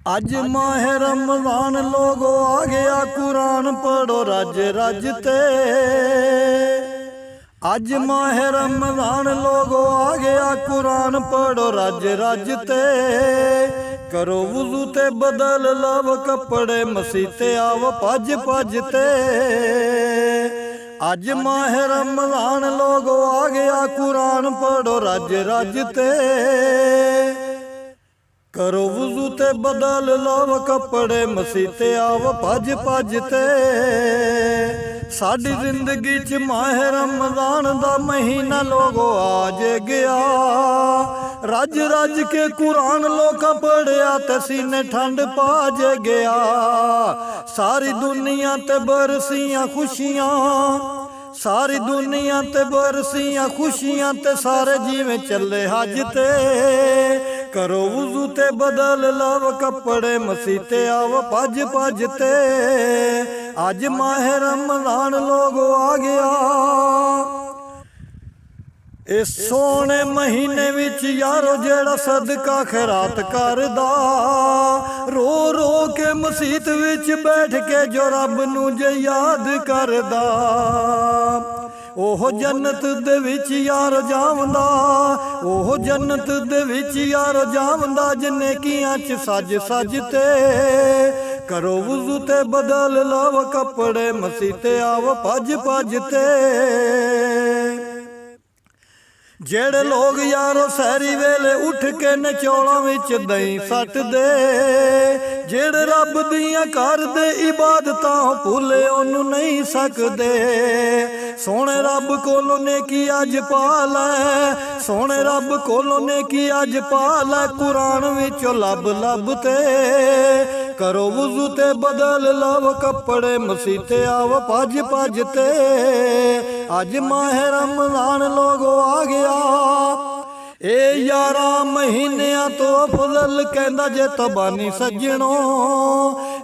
आज माह रमजान लोगो आ गया कुरान पढ़ो रज रज ते। आज माह रमजान लोगो आ गया कुरान पढ़ो रज रज ते। करो वुजू ते बदल लव कपड़े मसीते आओ भज भज ते। आज माह रमजान लोगो आ गया कुरान पढ़ो रज रज ते। करो वुजू ते बदल लव कपड़े मसीते आओ भज भज ते। साडी जिंदगी च माह रमजान दा महीना लोगो आज गया। रज रज के कुरान लोका पढ़िया ते सीने ठंड पाज गया। सारी दुनिया ते बरसियां खुशियां, सारी दुनिया ते बरसियां खुशियां ते सारे जिवें चले हज ते। करो वुजू ते बदल लव कपड़े मसीते आओ भज भज ते। आज माह रमजान लोगो आ गया। इस सोने महीने विच यारो जेड़ा सदका खैरात करदा, रो रो के मसीत विच बैठ के जो रब नू जे याद करदा, ओह जन्नत दे विच यार जावंदा, ओह जन्नत दे विच यार जावंदा जिन्ने कियां च सज सज ते। करो वुजू ते बदल लव कपड़े मसीते आओ भज भज ते। जेड़े लोग यारो सहरी वेले उठ के नचौलों विच दही सट दे, जेड़े रब दियां करदे इबादतां भुले ओनू नहीं सकदे। सोने रब कोलों नेकी अज पा लै, सोने रब कोलों नेकी अज पा लै कुरान विचों लब लब ते। करो वुजू ते बदल लव कपड़े मसीते आओ भज भज ते। अज माह रमजान लोगो आ गया। ए 11 महीनियां तो अफजल कहंदा जे तबानी सज्जणो।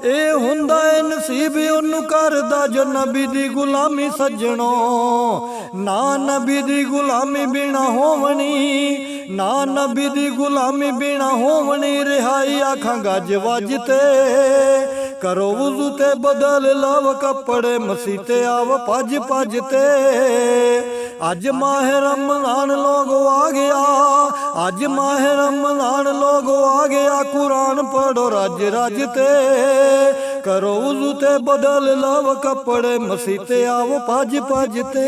ए हुंदा ए नसीब ओनू करदा जो नबी दी गुलामी सज्जणो। ना नबी दी गुलामी बिना होवनी, ना नबी दी गुलामी बिना होवनी, रिहाई आखां गज वज ते। करो वुजू ते बदल लव कपड़े मसीते आओ भज भज ते। अज माह रमजान लोगो आ गया। अज माह रमजान लोगो आ गया कुरान पढ़ो रज रज ते। करो वुजू ते बदल लव कपड़े मसीते आओ भज भज ते।